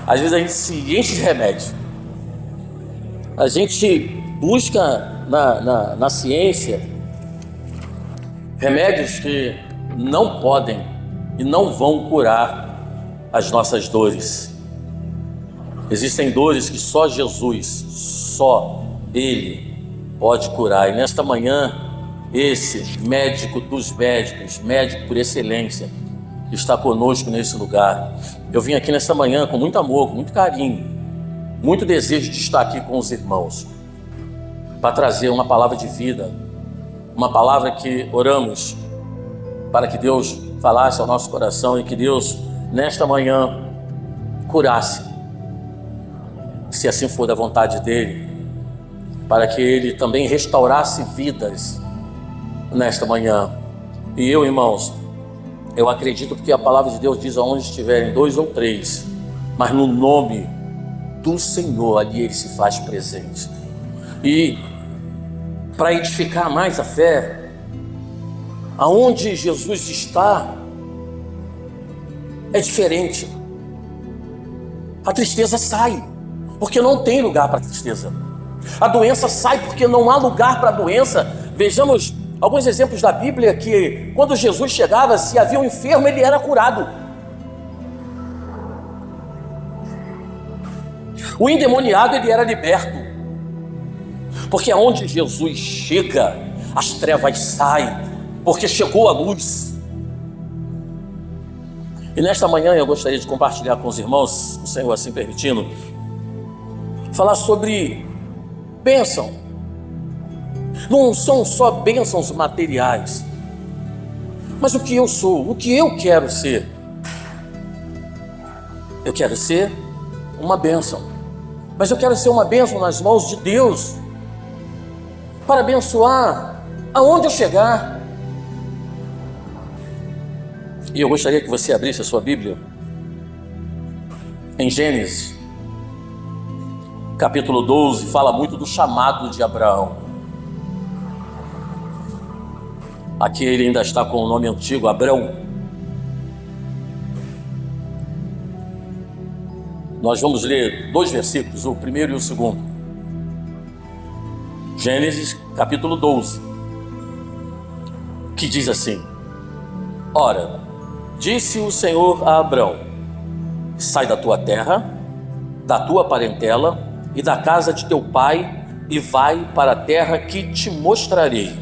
Às vezes a gente se enche de remédio. A gente busca na ciência remédios que não podem e não vão curar as nossas dores. Existem dores que só Jesus, só Ele pode curar. E nesta manhã, esse médico dos médicos, médico por excelência, está conosco nesse lugar. Eu vim aqui nesta manhã com muito amor, com muito carinho, muito desejo de estar aqui com os irmãos, para trazer uma palavra de vida, uma palavra que oramos para que Deus falasse ao nosso coração e que Deus, nesta manhã, curasse, se assim for da vontade dEle, para que Ele também restaurasse vidas nesta manhã. E eu, irmãos, eu acredito que a palavra de Deus diz: aonde estiverem 2 ou 3, mas no nome do Senhor, ali Ele se faz presente. E para edificar mais a fé, aonde Jesus está, é diferente. A tristeza sai, porque não tem lugar para a tristeza. A doença sai porque não há lugar para a doença. Vejamos alguns exemplos da Bíblia que quando Jesus chegava, se havia um enfermo, ele era curado. O endemoniado, ele era liberto. Porque aonde Jesus chega, as trevas saem, porque chegou a luz. E nesta manhã eu gostaria de compartilhar com os irmãos, o Senhor assim permitindo, falar sobre bênção. Não são só bênçãos materiais, mas o que eu sou, o que eu quero ser. Eu quero ser uma bênção, mas eu quero ser uma bênção nas mãos de Deus, para abençoar aonde eu chegar. E eu gostaria que você abrisse a sua Bíblia em Gênesis capítulo 12, fala muito do chamado de Abraão. Aqui ele ainda está com o nome antigo, Abrão. Nós vamos ler 2 versículos, o primeiro e o segundo. Gênesis capítulo 12, que diz assim: ora, disse o Senhor a Abrão: sai da tua terra, da tua parentela e da casa de teu pai, e vai para a terra que te mostrarei.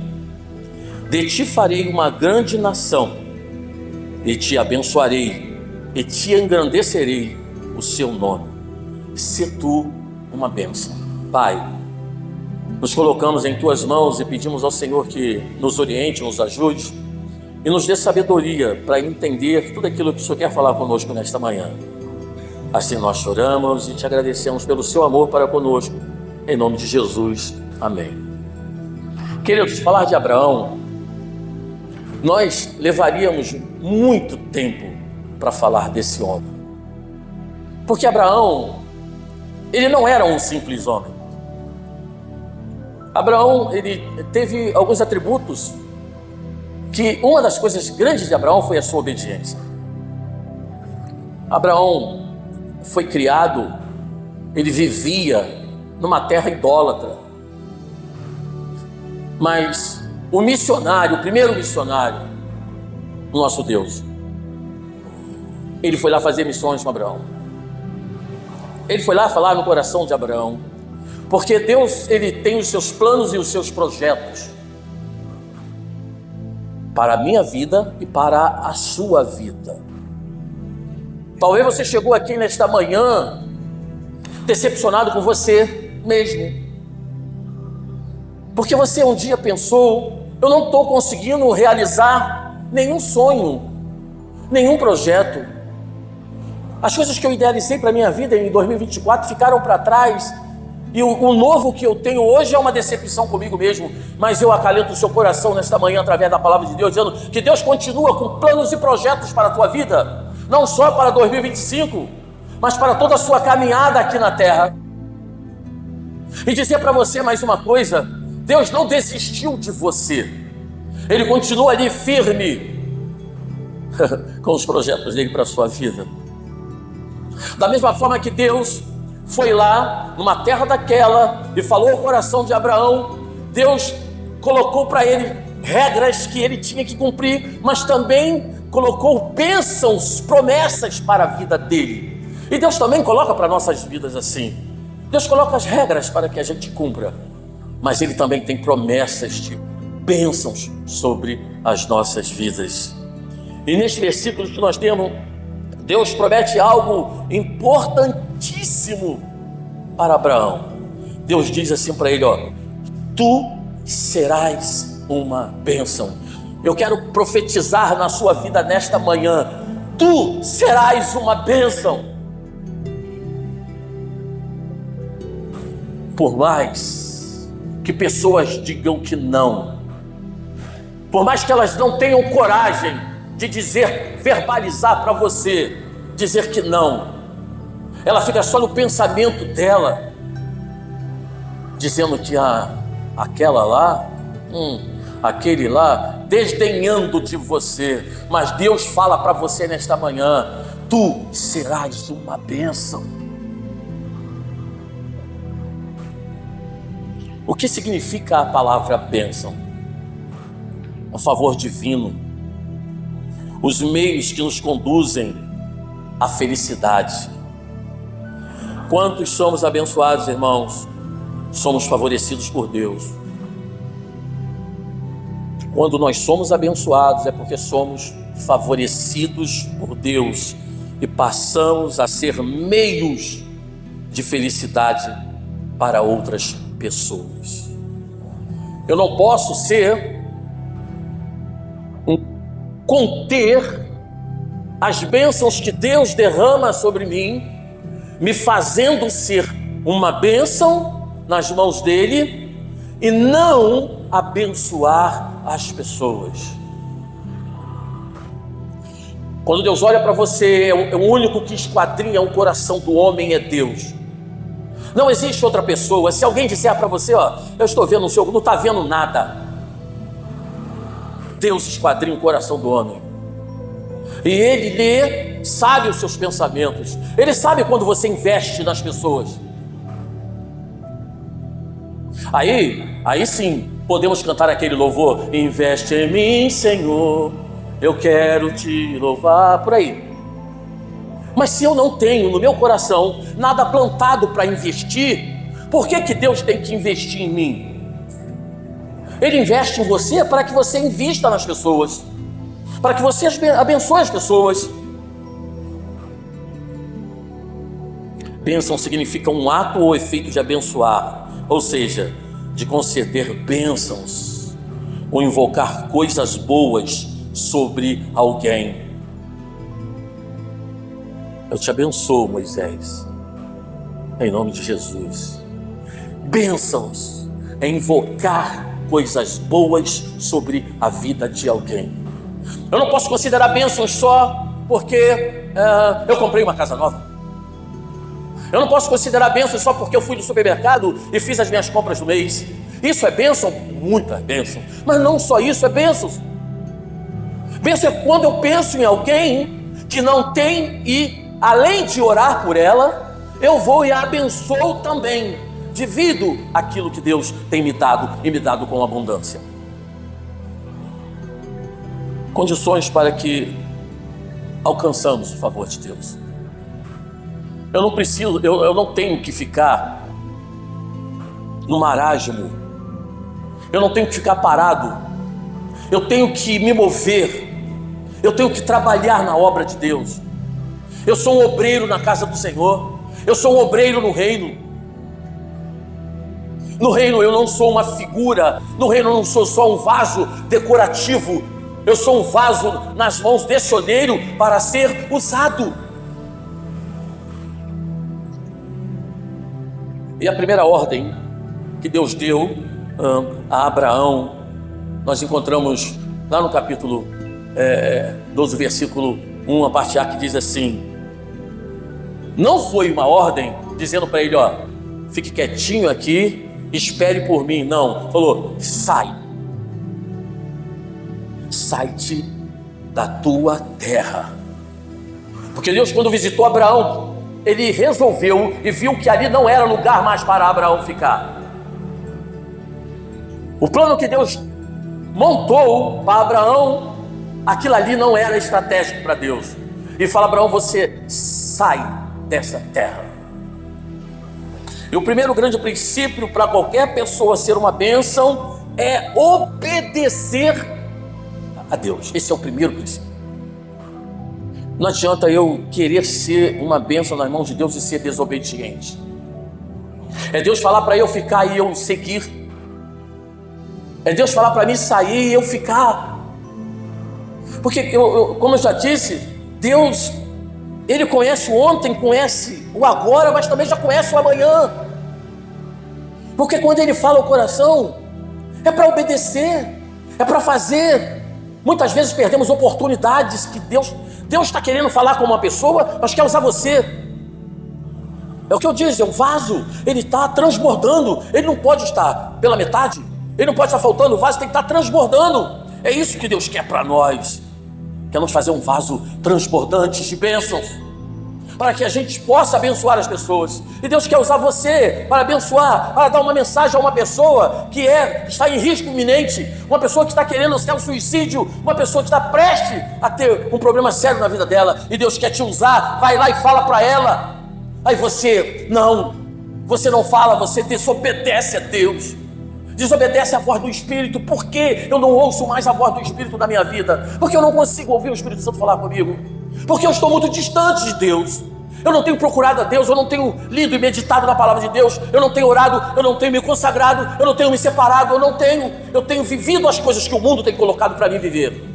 De ti farei uma grande nação, e te abençoarei, e te engrandecerei o seu nome. Se tu uma bênção. Pai, nos colocamos em tuas mãos e pedimos ao Senhor que nos oriente, nos ajude e nos dê sabedoria para entender tudo aquilo que o Senhor quer falar conosco nesta manhã. Assim nós choramos e te agradecemos pelo seu amor para conosco, em nome de Jesus, amém. Queridos, falar de Abraão, nós levaríamos muito tempo para falar desse homem, porque Abraão, ele não era um simples homem. Abraão, ele teve alguns atributos, que uma das coisas grandes de Abraão foi a sua obediência. Abraão foi criado, ele vivia numa terra idólatra, mas o missionário, o primeiro missionário, o nosso Deus, ele foi lá fazer missões com Abraão. Ele foi lá falar no coração de Abraão, porque Deus, ele tem os seus planos e os seus projetos para a minha vida e para a sua vida. Talvez você chegou aqui nesta manhã decepcionado com você mesmo, porque você um dia pensou: eu não estou conseguindo realizar nenhum sonho, nenhum projeto. As coisas que eu idealizei para a minha vida em 2024 ficaram para trás, e o novo que eu tenho hoje é uma decepção comigo mesmo. Mas eu acalento o seu coração nesta manhã através da palavra de Deus, dizendo que Deus continua com planos e projetos para a tua vida, não só para 2025, mas para toda a sua caminhada aqui na terra. E dizer para você mais uma coisa: Deus não desistiu de você, Ele continua ali firme com os projetos dele para a sua vida. Da mesma forma que Deus foi lá, numa terra daquela, e falou ao coração de Abraão, Deus colocou para ele regras que ele tinha que cumprir, mas também colocou bênçãos, promessas para a vida dele. E Deus também coloca para nossas vidas assim. Deus coloca as regras para que a gente cumpra, mas Ele também tem promessas de bênçãos sobre as nossas vidas. E neste versículo que nós temos, Deus promete algo importantíssimo para Abraão. Deus diz assim para ele, tu serás uma bênção. Eu quero profetizar na sua vida nesta manhã, tu serás uma bênção. Por mais que pessoas digam que não, por mais que elas não tenham coragem de dizer, verbalizar para você, dizer que não, ela fica só no pensamento dela, dizendo que aquela lá, aquele lá, desdenhando de você. Mas Deus fala para você nesta manhã, tu serás uma bênção. O que significa a palavra bênção? Um favor divino, os meios que nos conduzem à felicidade. Quantos somos abençoados, irmãos? Somos favorecidos por Deus. Quando nós somos abençoados é porque somos favorecidos por Deus e passamos a ser meios de felicidade para outras pessoas. Eu não posso conter as bênçãos que Deus derrama sobre mim, me fazendo ser uma bênção nas mãos dele e não abençoar as pessoas. Quando Deus olha para você, o único que esquadrinha o coração do homem é Deus. Não existe outra pessoa. Se alguém disser para você, eu estou vendo o seu, não está vendo nada. Deus esquadrinha o coração do homem. E Ele sabe os seus pensamentos. Ele sabe quando você investe nas pessoas. Aí sim, podemos cantar aquele louvor, investe em mim, Senhor, eu quero te louvar, por aí. Mas se eu não tenho no meu coração nada plantado para investir, por que Deus tem que investir em mim? Ele investe em você para que você invista nas pessoas, para que você abençoe as pessoas. Bênção significa um ato ou efeito de abençoar, ou seja, de conceder bênçãos ou invocar coisas boas sobre alguém. Eu te abençoo, Moisés, em nome de Jesus. Bênçãos é invocar coisas boas sobre a vida de alguém. Eu não posso considerar bênçãos só porque eu comprei uma casa nova. Eu não posso considerar bênçãos só porque eu fui no supermercado e fiz as minhas compras do mês. Isso é bênção? Muita bênção. Mas não só isso, é bênção. Bênção é quando eu penso em alguém que não tem e, além de orar por ela, eu vou e a abençoo também. Divido aquilo que Deus tem me dado e me dado com abundância. Condições para que alcançamos o favor de Deus. Eu não tenho que ficar no marasmo. Eu não tenho que ficar parado. Eu tenho que me mover. Eu tenho que trabalhar na obra de Deus. Eu sou um obreiro na casa do Senhor. Eu sou um obreiro no reino. No reino eu não sou uma figura. No reino eu não sou só um vaso decorativo. Eu sou um vaso nas mãos desse olheiro para ser usado. E a primeira ordem que Deus deu a Abraão, nós encontramos lá no capítulo 12, versículo 1, a parte A, que diz assim: não foi uma ordem dizendo para ele, fique quietinho aqui, espere por mim. Não, falou, sai-te da tua terra. Porque Deus, quando visitou Abraão, ele resolveu e viu que ali não era lugar mais para Abraão ficar. O plano que Deus montou para Abraão, aquilo ali não era estratégico para Deus. E fala: Abraão, você sai dessa terra. E o primeiro grande princípio para qualquer pessoa ser uma bênção é obedecer a Deus. Esse é o primeiro princípio. Não adianta eu querer ser uma bênção nas mãos de Deus e ser desobediente. É Deus falar para eu ficar e eu seguir. É Deus falar para mim sair e eu ficar. Porque, como eu já disse, Deus, Ele conhece o ontem, conhece o agora, mas também já conhece o amanhã. Porque quando Ele fala ao coração, é para obedecer, é para fazer. Muitas vezes perdemos oportunidades que Deus está querendo falar com uma pessoa, mas quer usar você. É o que eu disse, é um vaso, ele está transbordando, ele não pode estar pela metade, ele não pode estar faltando, o vaso tem que estar transbordando. É isso que Deus quer para nós. Quer nos fazer um vaso transbordante de bênçãos, para que a gente possa abençoar as pessoas. E Deus quer usar você para abençoar, para dar uma mensagem a uma pessoa que está em risco iminente, uma pessoa que está querendo até o suicídio, uma pessoa que está prestes a ter um problema sério na vida dela, e Deus quer te usar. Vai lá e fala para ela. Aí você não fala, você desobedece a Deus, desobedece a voz do Espírito. Por que eu não ouço mais a voz do Espírito da minha vida? Porque eu não consigo ouvir o Espírito Santo falar comigo, porque eu estou muito distante de Deus. Eu não tenho procurado a Deus, eu não tenho lido e meditado na palavra de Deus, eu não tenho orado, eu não tenho me consagrado, eu não tenho me separado, eu tenho vivido as coisas que o mundo tem colocado para mim viver.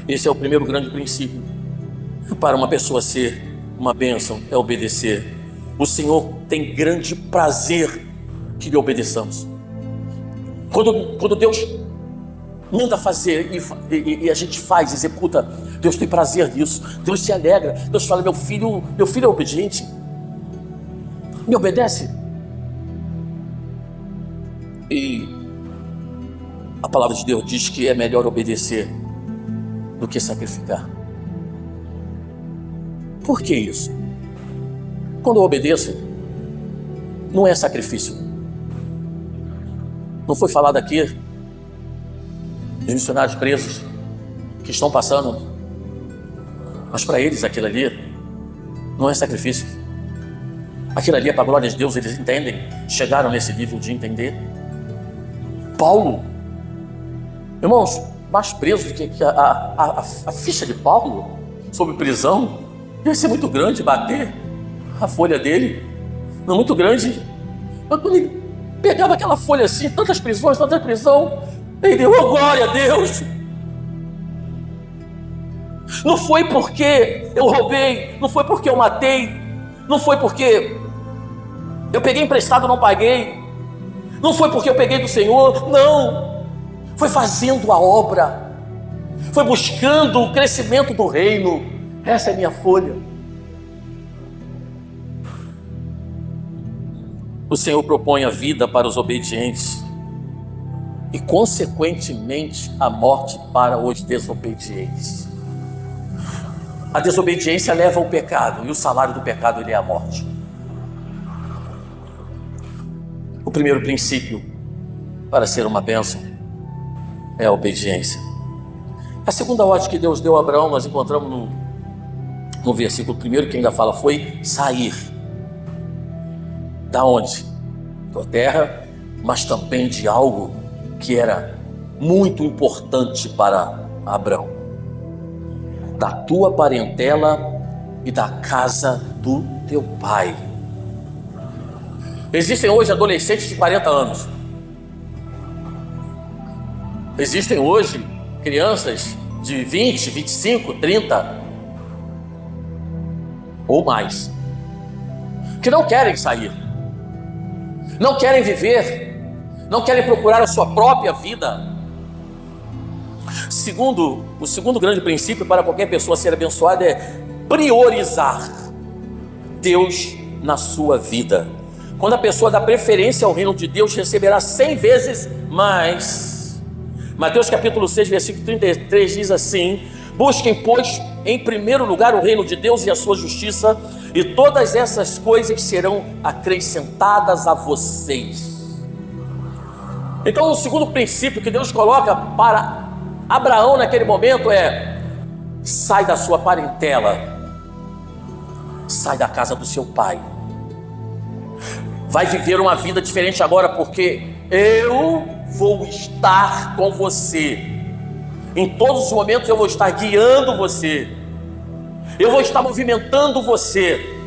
Esse é o primeiro grande princípio para uma pessoa ser uma bênção, é obedecer. O Senhor tem grande prazer que lhe obedeçamos. Quando Deus manda fazer e a gente faz, executa, Deus tem prazer nisso, Deus se alegra. Deus fala: meu filho é obediente, me obedece. E a palavra de Deus diz que é melhor obedecer do que sacrificar. Por que isso? Quando eu obedeço, não é sacrifício. Não foi falado aqui dos missionários presos que estão passando, mas para eles aquilo ali não é sacrifício. Aquilo ali é para a glória de Deus. Eles entendem, chegaram nesse nível de entender. Paulo, irmãos, mais preso do que a ficha de Paulo sobre prisão ia ser muito grande. Bater a folha dele não muito grande, mas quando ele pegava aquela folha assim, tantas prisões, tanta prisão, ele deu: oh, glória a Deus. Não foi porque eu roubei, não foi porque eu matei, não foi porque eu peguei emprestado e não paguei, não foi porque eu peguei do Senhor, não. Foi fazendo a obra, foi buscando o crescimento do reino. Essa é a minha folha. O Senhor propõe a vida para os obedientes e, consequentemente, a morte para os desobedientes. A desobediência leva ao pecado, e o salário do pecado é a morte. O primeiro princípio para ser uma bênção é a obediência. A segunda ordem que Deus deu a Abraão, nós encontramos no versículo 1, que ainda fala, foi sair. Da onde? Da terra, mas também de algo que era muito importante para Abraão: da tua parentela e da casa do teu pai. Existem hoje adolescentes de 40 anos. Existem hoje crianças de 20, 25, 30 ou mais, que não querem sair, não querem viver, não querem procurar a sua própria vida. O segundo grande princípio para qualquer pessoa ser abençoada é priorizar Deus na sua vida. Quando a pessoa dá preferência ao reino de Deus, receberá 100 vezes mais. Mateus capítulo 6, versículo 33 diz assim: busquem, pois, em primeiro lugar o reino de Deus e a sua justiça, e todas essas coisas serão acrescentadas a vocês. Então, o segundo princípio que Deus coloca para Abraão naquele momento é: sai da sua parentela, sai da casa do seu pai, vai viver uma vida diferente agora, porque eu vou estar com você. Em todos os momentos eu vou estar guiando você, eu vou estar movimentando você.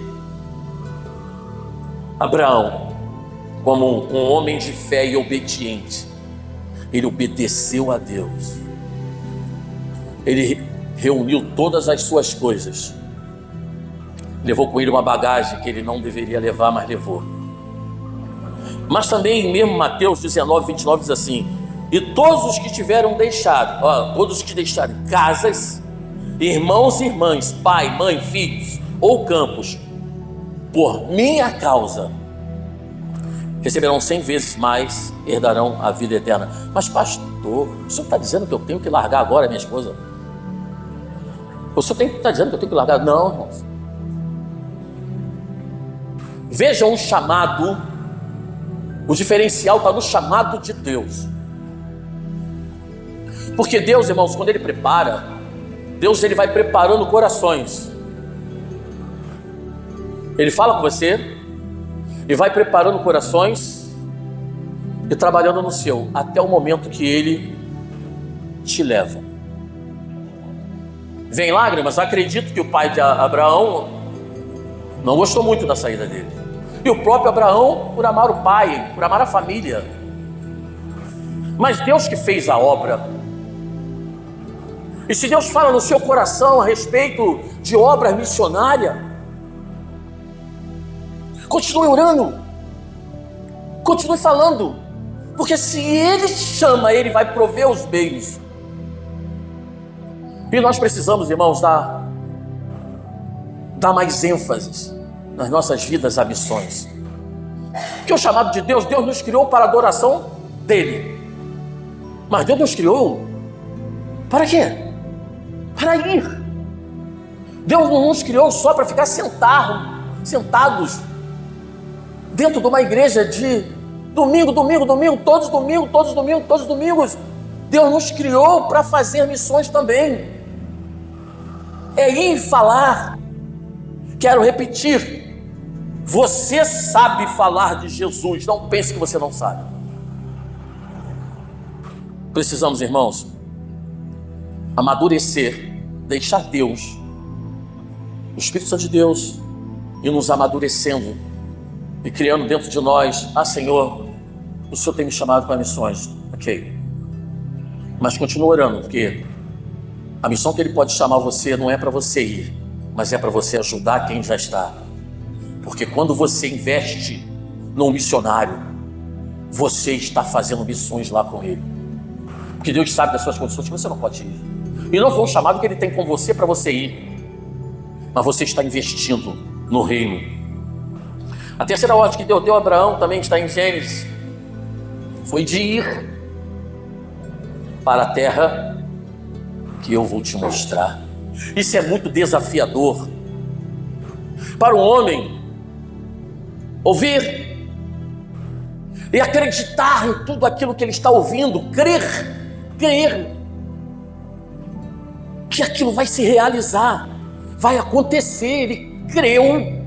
Abraão, como um homem de fé e obediente, ele obedeceu a Deus. Ele reuniu todas as suas coisas, levou com ele uma bagagem que ele não deveria levar, mas levou. Mas também mesmo Mateus 19, 29 diz assim: e todos os que tiveram deixado, todos os que deixaram casas, irmãos e irmãs, pai, mãe, filhos ou campos, por minha causa, receberão 100 vezes mais, herdarão a vida eterna. Mas pastor, o senhor está dizendo que eu tenho que largar agora a minha esposa? O senhor está dizendo que eu tenho que largar? Não, irmãos. Vejam o chamado, o diferencial está no chamado de Deus. Porque Deus, irmãos, quando Ele prepara, Deus Ele vai preparando corações. Ele fala com você e vai preparando corações e trabalhando no seu, até o momento que Ele te leva. Vem lágrimas? Acredito que o pai de Abraão não gostou muito da saída dele. E o próprio Abraão, por amar o pai, por amar a família. Mas Deus que fez a obra. E se Deus fala no seu coração a respeito de obra missionária, continue orando, continue falando, porque se Ele chama, Ele vai prover os meios. E nós precisamos, irmãos, dar mais ênfase nas nossas vidas a missões. Porque o chamado de Deus, Deus nos criou para a adoração dEle. Mas Deus nos criou para quê? Para ir. Deus não nos criou só para ficar sentados dentro de uma igreja de domingo, todos os domingos. Deus nos criou para fazer missões também. É ir falar. Quero repetir: você sabe falar de Jesus, não pense que você não sabe. Precisamos, irmãos, amadurecer, deixar Deus, o Espírito Santo de Deus, ir nos amadurecendo e criando dentro de nós: Senhor, o Senhor tem me chamado para missões, ok, mas continua orando, porque a missão que Ele pode chamar você não é para você ir, mas é para você ajudar quem já está. Porque quando você investe num missionário, você está fazendo missões lá com ele. Porque Deus sabe das suas condições que você não pode ir. E não foi um chamado que Ele tem com você para você ir, mas você está investindo no reino. A terceira ordem que Deus deu a Abraão também está em Gênesis. Foi de ir para a terra que eu vou te mostrar. Isso é muito desafiador para o homem ouvir e acreditar em tudo aquilo que ele está ouvindo, crer que aquilo vai se realizar, vai acontecer. Ele creu.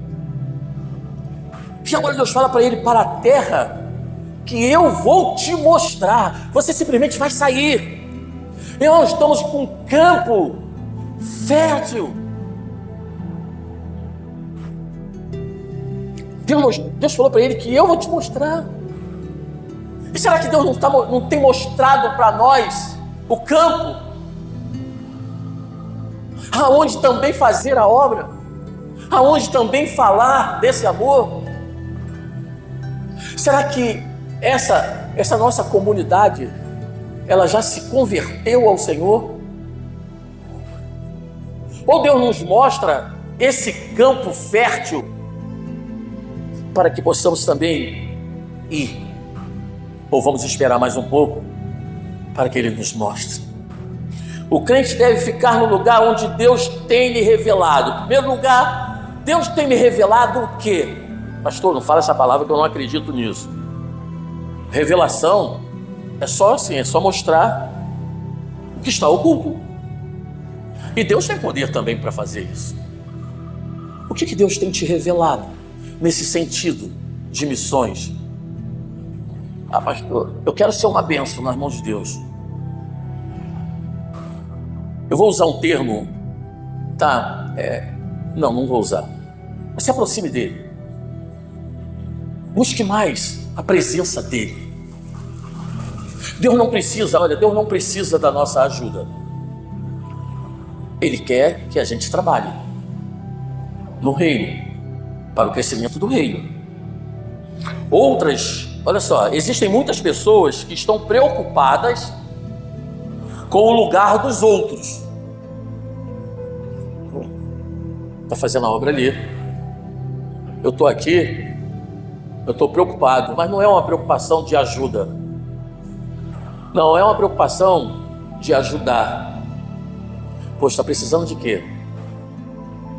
E agora Deus fala para ele: para a terra que eu vou te mostrar. Você simplesmente vai sair. E nós estamos com um campo fértil. Deus falou para ele que eu vou te mostrar. E será que Deus não tem mostrado para nós o campo aonde também fazer a obra, aonde também falar desse amor? Será que essa nossa comunidade, ela já se converteu ao Senhor? Ou Deus nos mostra esse campo fértil para que possamos também ir? Ou vamos esperar mais um pouco para que Ele nos mostre? O crente deve ficar no lugar onde Deus tem lhe revelado. Em primeiro lugar, Deus tem me revelado o quê? Pastor, não fala essa palavra que eu não acredito nisso. Revelação é só assim, é só mostrar o que está oculto. E Deus tem poder também para fazer isso. O que Deus tem te revelado nesse sentido de missões? Ah, pastor, eu quero ser uma bênção nas mãos de Deus. Eu vou usar um termo, tá? Não vou usar. Mas se aproxime dele. Busque mais a presença dele. Deus não precisa da nossa ajuda. Ele quer que a gente trabalhe no reino, para o crescimento do reino. Olha só, existem muitas pessoas que estão preocupadas com o lugar dos outros. Está fazendo a obra ali. Eu estou aqui, eu estou preocupado, mas não é uma preocupação de ajuda. Não, é uma preocupação de ajudar. Poxa, está precisando de quê?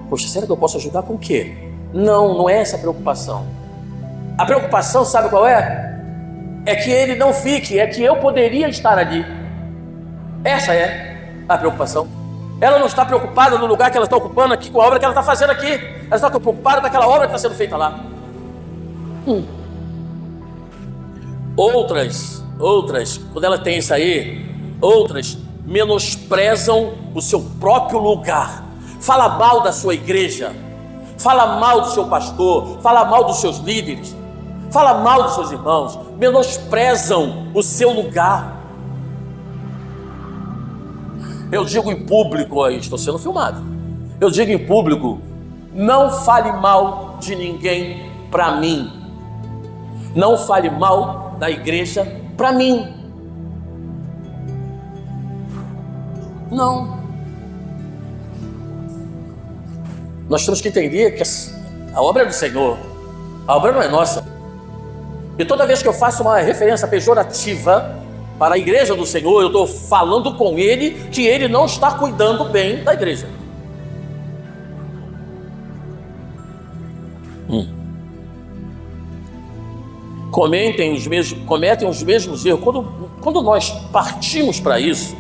Poxa, será que eu posso ajudar com o quê? Não é essa a preocupação. A preocupação, sabe qual é? É que ele não fique, é que eu poderia estar ali. Essa é a preocupação. Ela não está preocupada no lugar que ela está ocupando aqui, com a obra que ela está fazendo aqui. Ela está preocupada com aquela obra que está sendo feita lá. Outras, quando ela tem isso aí, outras menosprezam o seu próprio lugar. Fala mal da sua igreja, fala mal do seu pastor, fala mal dos seus líderes, fala mal dos seus irmãos, menosprezam o seu lugar. Eu digo em público, aí estou sendo filmado, eu digo em público, não fale mal de ninguém para mim, não fale mal da igreja para mim, não. Nós temos que entender que a obra é do Senhor, a obra não é nossa. E toda vez que eu faço uma referência pejorativa para a igreja do Senhor, eu estou falando com Ele que Ele não está cuidando bem da igreja. Cometem os mesmos erros. Quando nós partimos para isso,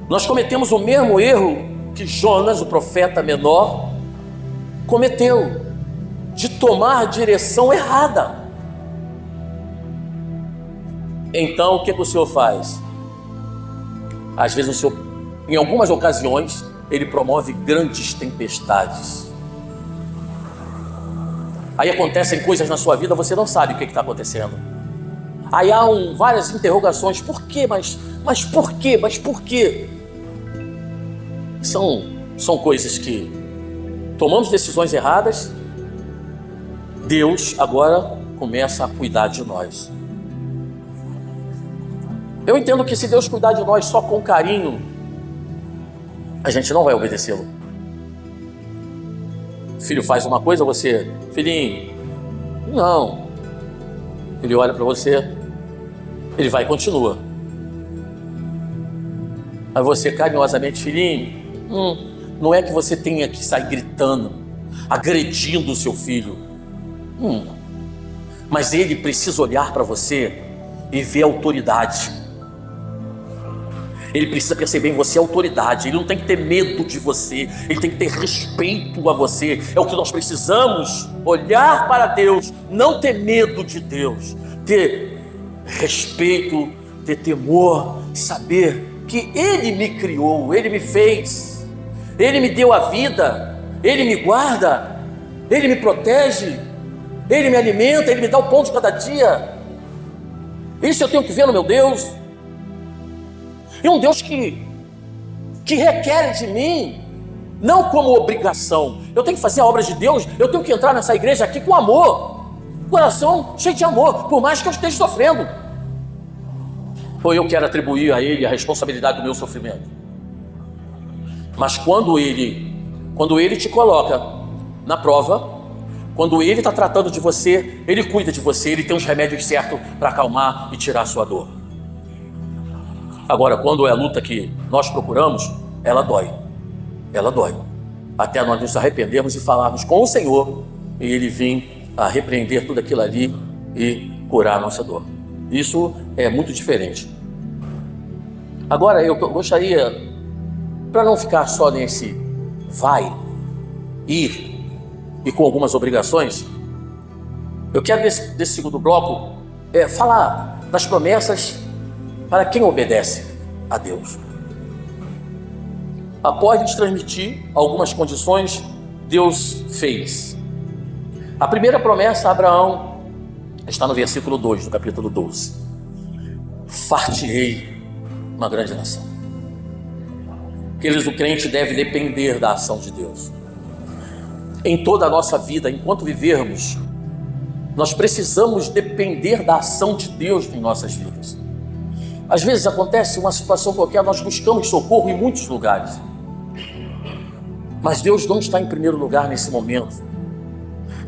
nós cometemos o mesmo erro que Jonas, o profeta menor, cometeu, de tomar a direção errada. Então o que o Senhor faz? Às vezes o Senhor, em algumas ocasiões, Ele promove grandes tempestades. Aí acontecem coisas na sua vida, você não sabe o que está acontecendo. Aí há várias interrogações, por quê? Mas por quê? Mas por quê? São coisas que tomamos decisões erradas, Deus agora começa a cuidar de nós. Eu entendo que se Deus cuidar de nós só com carinho, a gente não vai obedecê-lo. O filho faz uma coisa, você, filhinho, não. Ele olha para você, ele vai e continua. Aí você carinhosamente, filhinho, não é que você tenha que sair gritando, agredindo o seu filho. Mas ele precisa olhar para você e ver a autoridade. Ele precisa perceber em você a autoridade. Ele não tem que ter medo de você, ele tem que ter respeito a você. É o que nós precisamos, olhar para Deus, não ter medo de Deus, ter respeito, ter temor, saber que Ele me criou, Ele me fez, Ele me deu a vida, Ele me guarda, Ele me protege, Ele me alimenta, Ele me dá o pão de cada dia. Isso eu tenho que ver no meu Deus. E um Deus que requer de mim, não como obrigação. Eu tenho que fazer a obra de Deus, eu tenho que entrar nessa igreja aqui com amor, coração cheio de amor, por mais que eu esteja sofrendo. Ou eu quero atribuir a Ele a responsabilidade do meu sofrimento. Mas quando Ele te coloca na prova, quando Ele está tratando de você, Ele cuida de você, Ele tem os remédios certos para acalmar e tirar a sua dor. Agora, quando é a luta que nós procuramos, ela dói. Ela dói. Até nós nos arrependermos e falarmos com o Senhor e Ele vir a repreender tudo aquilo ali e curar a nossa dor. Isso é muito diferente. Agora, eu gostaria, para não ficar só nesse vai, ir e com algumas obrigações, eu quero desse segundo bloco falar das promessas para quem obedece a Deus. Após lhes transmitir algumas condições, Deus fez. A primeira promessa a Abraão está no versículo 2 do capítulo 12. Far-te-ei uma grande nação. Queridos, o crente deve depender da ação de Deus. Em toda a nossa vida, enquanto vivermos, nós precisamos depender da ação de Deus em nossas vidas. Às vezes acontece uma situação qualquer, nós buscamos socorro em muitos lugares. Mas Deus não está em primeiro lugar nesse momento.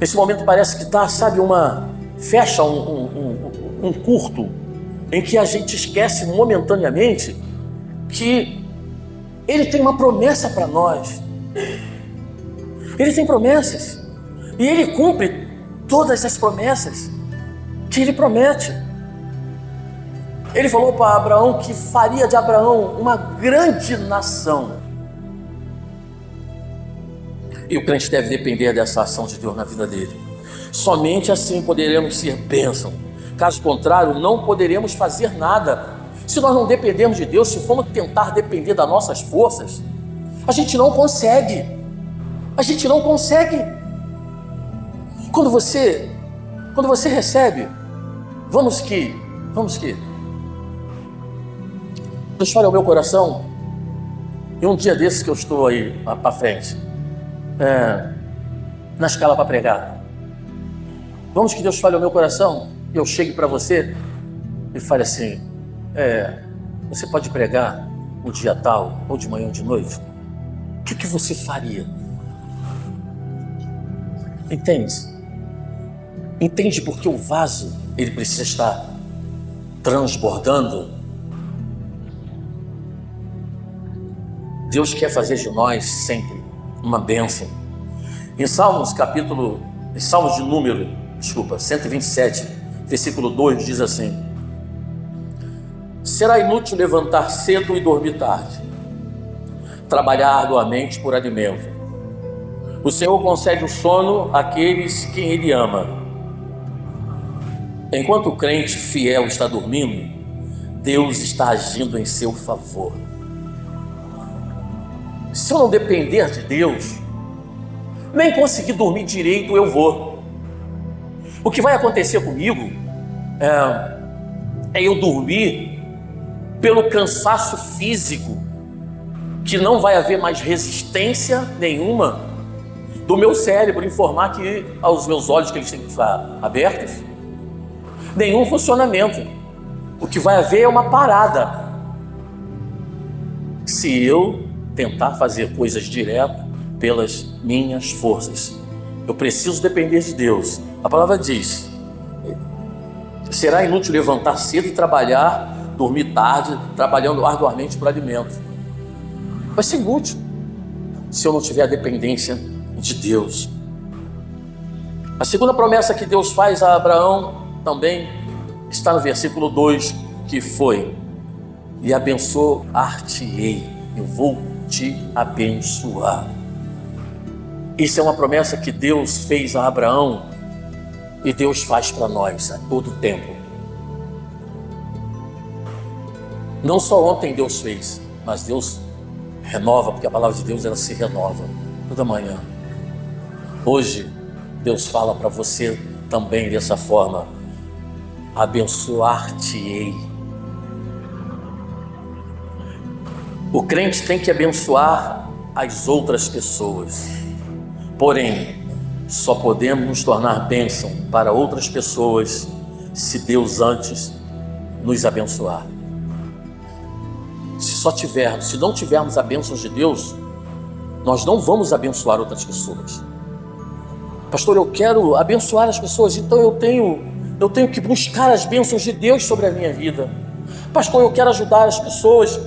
Nesse momento parece que está, sabe, fecha um curto, em que a gente esquece momentaneamente que Ele tem uma promessa para nós. Ele tem promessas. E Ele cumpre todas as promessas que Ele promete. Ele falou para Abraão que faria de Abraão uma grande nação. E o crente deve depender dessa ação de Deus na vida dele. Somente assim poderemos ser bênção. Caso contrário, não poderemos fazer nada. Se nós não dependermos de Deus, se formos tentar depender das nossas forças, a gente não consegue. A gente não consegue. Quando você recebe, vamos que Deus fala ao meu coração, e um dia desses que eu estou aí para frente, na escala para pregar, vamos que Deus fale ao meu coração, e eu chegue para você e fale assim, você pode pregar no dia tal, ou de manhã ou de noite, o que você faria? Entende porque o vaso, ele precisa estar transbordando. Deus quer fazer de nós sempre uma bênção. Em Salmos de número 127, versículo 2 diz assim: será inútil levantar cedo e dormir tarde, trabalhar arduamente por alimento. O Senhor concede o sono àqueles que Ele ama. Enquanto o crente fiel está dormindo, Deus está agindo em seu favor. Se eu não depender de Deus, nem conseguir dormir direito eu vou. O que vai acontecer comigo é eu dormir pelo cansaço físico, que não vai haver mais resistência nenhuma do meu cérebro informar que aos meus olhos que eles têm que estar abertos, nenhum funcionamento. O que vai haver é uma parada. Se eu tentar fazer coisas direto pelas minhas forças, eu preciso depender de Deus. A palavra diz: será inútil levantar cedo e trabalhar, dormir tarde, trabalhando arduamente por alimento. Vai ser inútil se eu não tiver a dependência de Deus. A segunda promessa que Deus faz a Abraão também está no versículo 2, que foi: e abençoar-te-ei, eu vou te abençoar. Isso é uma promessa que Deus fez a Abraão e Deus faz para nós a todo tempo. Não só ontem Deus fez, mas Deus renova, porque a palavra de Deus ela se renova toda manhã. Hoje Deus fala para você também dessa forma: abençoar-te-ei. O crente tem que abençoar as outras pessoas, porém só podemos nos tornar bênção para outras pessoas se Deus antes nos abençoar. Se não tivermos a bênção de Deus, nós não vamos abençoar outras pessoas. Pastor, eu quero abençoar as pessoas, então eu tenho que buscar as bênçãos de Deus sobre a minha vida. Pastor, eu quero ajudar as pessoas,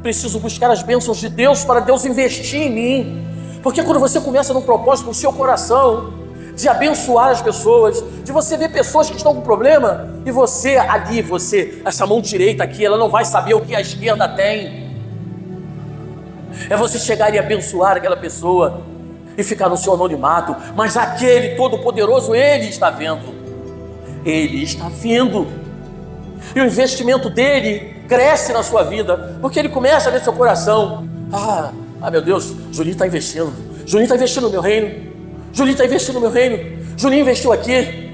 preciso buscar as bênçãos de Deus para Deus investir em mim. Porque quando você começa num propósito no seu coração, de abençoar as pessoas, de você ver pessoas que estão com problema, e você ali, essa mão direita aqui, ela não vai saber o que a esquerda tem. É você chegar e abençoar aquela pessoa e ficar no seu anonimato, mas aquele todo-poderoso, Ele está vendo. Ele está vendo. E o investimento dele cresce na sua vida, porque ele começa a ver seu coração. Meu Deus, Juninho está investindo. Juninho está investindo no meu reino. Juninho está investindo no meu reino. Juninho investiu aqui.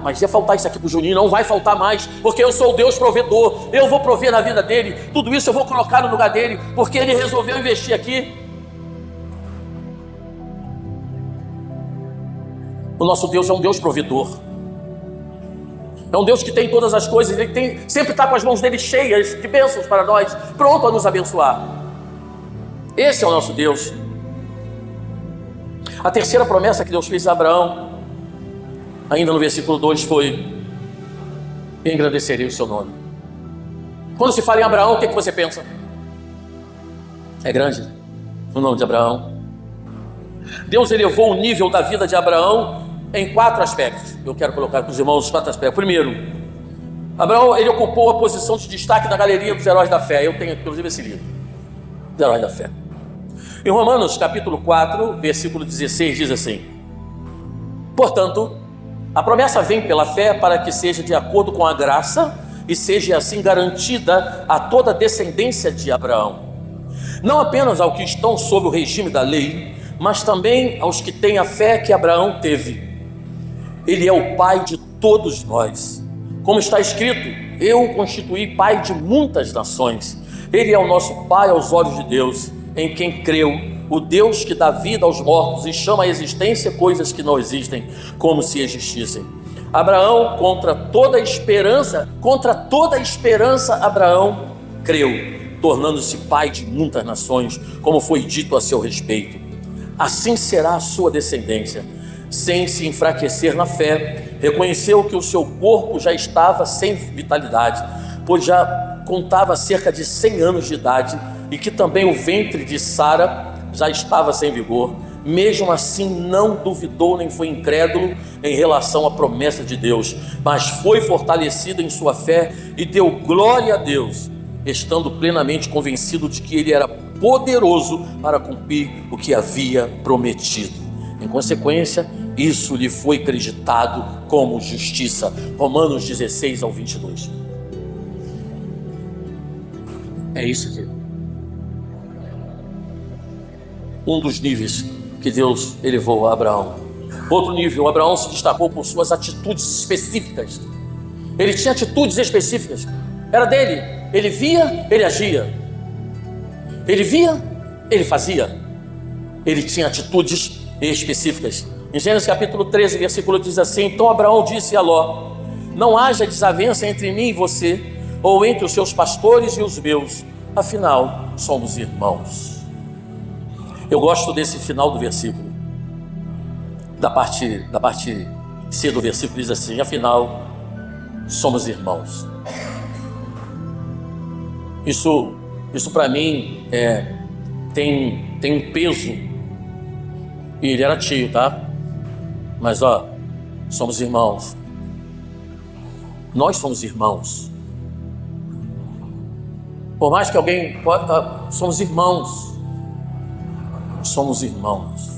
Mas ia faltar isso aqui para o Juninho. Não vai faltar mais, porque eu sou o Deus provedor. Eu vou prover na vida dele. Tudo isso eu vou colocar no lugar dele, porque ele resolveu investir aqui. O nosso Deus é um Deus provedor. É um Deus que tem todas as coisas. Ele sempre está com as mãos dele cheias de bênçãos para nós, pronto a nos abençoar. Esse é o nosso Deus. A terceira promessa que Deus fez a Abraão, ainda no versículo 2, foi: engrandecerei o seu nome. Quando se fala em Abraão, o que você pensa? É grande o nome de Abraão. Deus elevou o nível da vida de Abraão em 4 aspectos. Eu quero colocar para os irmãos os 4 aspectos. Primeiro, Abraão, ele ocupou a posição de destaque na galeria dos heróis da fé. Eu tenho inclusive esse livro, os heróis da fé. Em Romanos capítulo 4, versículo 16, diz assim: portanto, a promessa vem pela fé para que seja de acordo com a graça e seja assim garantida a toda a descendência de Abraão, não apenas aos que estão sob o regime da lei, mas também aos que têm a fé que Abraão teve. Ele é o pai de todos nós. Como está escrito: eu o constituí pai de muitas nações. Ele é o nosso pai aos olhos de Deus, em quem creu, o Deus que dá vida aos mortos e chama à existência coisas que não existem, como se existissem. Abraão, contra toda esperança, Abraão creu, tornando-se pai de muitas nações, como foi dito a seu respeito. Assim será a sua descendência. Sem se enfraquecer na fé, reconheceu que o seu corpo já estava sem vitalidade, pois já contava cerca de 100 anos de idade, e que também o ventre de Sara já estava sem vigor. Mesmo assim não duvidou nem foi incrédulo em relação à promessa de Deus, mas foi fortalecido em sua fé e deu glória a Deus, estando plenamente convencido de que Ele era poderoso para cumprir o que havia prometido. Em consequência, isso lhe foi acreditado como justiça. Romanos 16 ao 22. É isso aqui. Um dos níveis que Deus elevou a Abraão. Outro nível, Abraão se destacou por suas atitudes específicas. Ele tinha atitudes específicas. Era dele. Ele via, ele agia. Ele via, ele fazia. Ele tinha atitudes específicas. Em Gênesis capítulo 13, versículo diz assim: então Abraão disse a Ló: não haja desavença entre mim e você, ou entre os seus pastores e os meus, afinal somos irmãos. Eu gosto desse final do versículo, da parte C do versículo, diz assim: afinal somos irmãos. Isso para mim tem um peso. E ele era tio, tá? Mas somos irmãos. Nós somos irmãos. Por mais que alguém somos irmãos. Somos irmãos.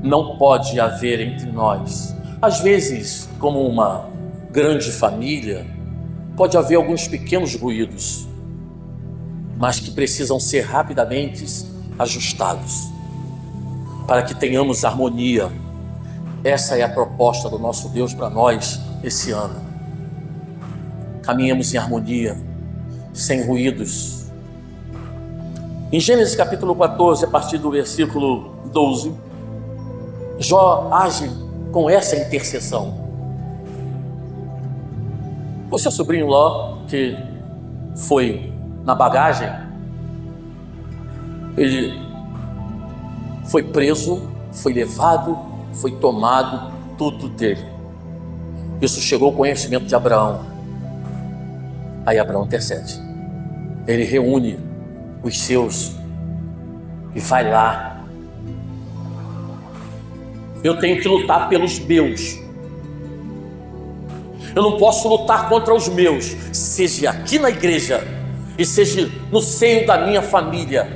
Não pode haver entre nós, às vezes, como uma grande família, pode haver alguns pequenos ruídos, mas que precisam ser rapidamente ajustados, para que tenhamos harmonia. Essa é a proposta do nosso Deus para nós esse ano. Caminhemos em harmonia, sem ruídos. Em Gênesis capítulo 14, a partir do versículo 12, Jó age com essa intercessão. O seu sobrinho Ló, que foi na bagagem, ele foi preso, foi levado, foi tomado, tudo dele. Isso chegou ao conhecimento de Abraão. Aí Abraão intercede. Ele reúne os seus e vai lá. Eu tenho que lutar pelos meus. Eu não posso lutar contra os meus, seja aqui na igreja e seja no seio da minha família.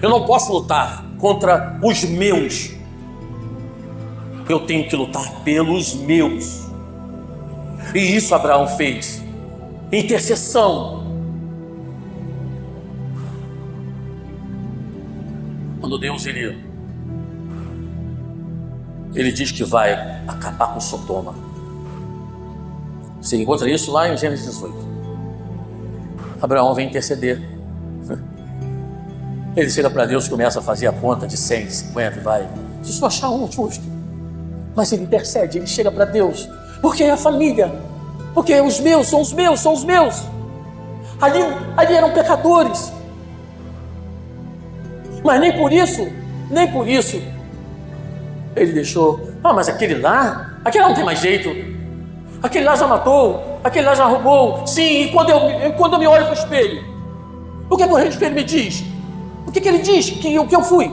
Eu não posso lutar contra os meus. Eu tenho que lutar pelos meus. E isso Abraão fez. Intercessão. Quando Deus ele diz que vai acabar com Sodoma. Você encontra isso lá em Gênesis 18. Abraão vem interceder. Ele chega para Deus e começa a fazer a conta de 100, 50 e vai. Deixa eu achar um justo. Mas ele intercede, ele chega para Deus. Porque é a família. Porque os meus são os meus, são os meus. Ali eram pecadores. Mas nem por isso, ele deixou. Mas aquele lá não tem mais jeito. Aquele lá já matou, aquele lá já roubou. Sim, e quando eu me olho para o espelho, o que o espelho me diz? O que ele diz que eu fui?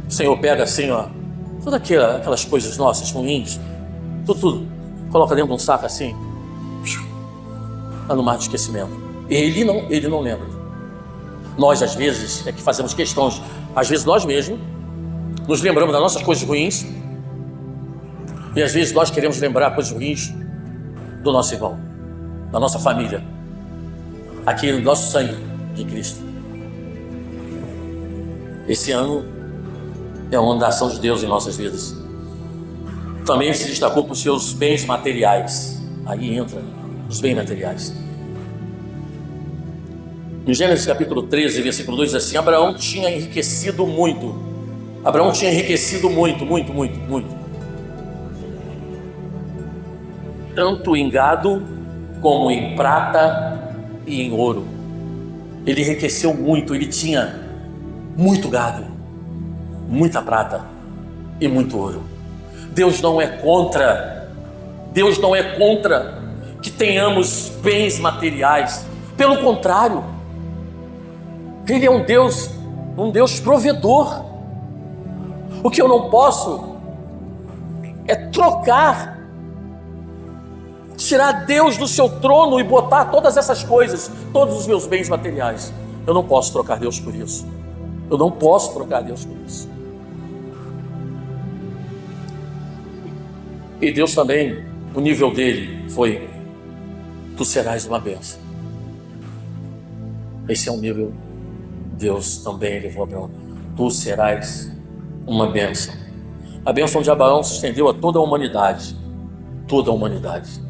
O Senhor pega assim, todas aquelas coisas nossas ruins, tudo, coloca dentro de um saco assim, lá no mar de esquecimento. Ele não lembra. Nós, às vezes, é que fazemos questões, às vezes nós mesmos, nos lembramos das nossas coisas ruins, e às vezes nós queremos lembrar coisas ruins do nosso irmão, da nossa família, aqui no nosso sangue de Cristo. Esse ano é um ano da ação de Deus em nossas vidas. Também se destacou por seus bens materiais. Aí entra os bens materiais. Em Gênesis capítulo 13, versículo 2 diz assim: Abraão tinha enriquecido muito. Abraão tinha enriquecido muito. Tanto em gado, como em prata e em ouro. Ele enriqueceu muito, ele tinha muito gado, muita prata e muito ouro. Deus não é contra que tenhamos bens materiais. Pelo contrário, Ele é um Deus provedor. O que eu não posso é trocar, tirar Deus do seu trono e botar todas essas coisas, todos os meus bens materiais. Eu não posso trocar Deus por isso. Eu não posso trocar Deus por isso. E Deus também, o nível dele foi: tu serás uma bênção. Esse é um nível. Deus também levou Abraão: tu serás uma bênção. A bênção de Abraão se estendeu a toda a humanidade. Toda a humanidade.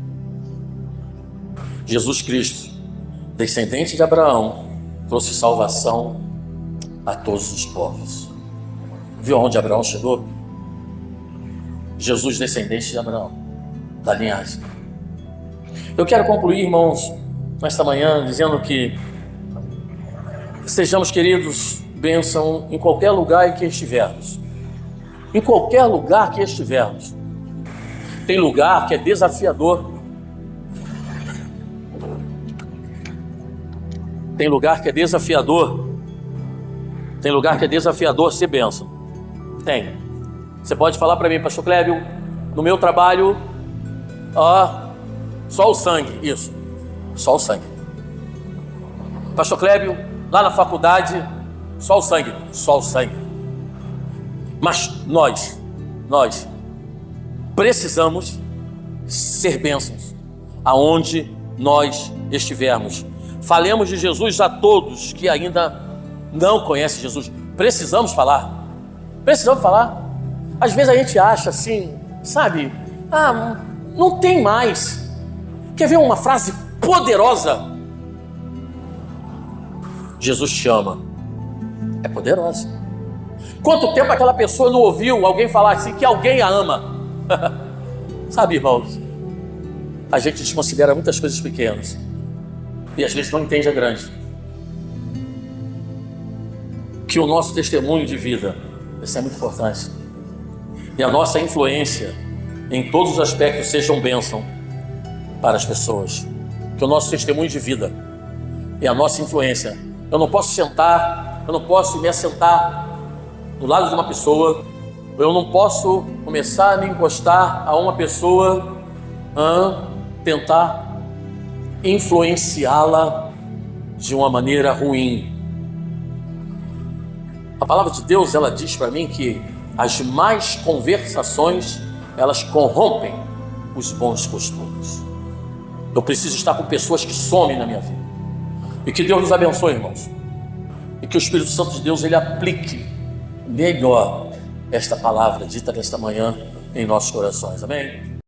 Jesus Cristo, descendente de Abraão, trouxe salvação a todos os povos. Viu aonde Abraão chegou? Jesus, descendente de Abraão, da linhagem. Eu quero concluir, irmãos, nesta manhã, dizendo que sejamos, queridos, bênção em qualquer lugar em que estivermos. Em qualquer lugar que estivermos. Tem lugar que é desafiador. Tem lugar que é desafiador. Tem lugar que é desafiador ser bênção. Tem. Você pode falar para mim: pastor Clébio, no meu trabalho, só o sangue. Isso, só o sangue. Pastor Clébio, lá na faculdade, só o sangue. Só o sangue. Mas nós precisamos ser bênçãos aonde nós estivermos. Falemos de Jesus a todos que ainda não conhecem Jesus. Precisamos falar. Às vezes a gente acha assim, sabe? Não tem mais. Quer ver uma frase poderosa? Jesus te ama. É poderosa. Quanto tempo aquela pessoa não ouviu alguém falar assim, que alguém a ama? Sabe, irmãos, a gente desconsidera muitas coisas pequenas e às vezes não entende a grande. Que o nosso testemunho de vida, isso é muito importante, e a nossa influência em todos os aspectos sejam bênção para as pessoas. Que o nosso testemunho de vida e a nossa influência, eu não posso me assentar do lado de uma pessoa, eu não posso começar a me encostar a uma pessoa, tentar influenciá-la de uma maneira ruim. A palavra de Deus, ela diz para mim que as más conversações, elas corrompem os bons costumes. Eu preciso estar com pessoas que somem na minha vida. E que Deus nos abençoe, irmãos. E que o Espírito Santo de Deus, ele aplique melhor esta palavra dita nesta manhã em nossos corações. Amém?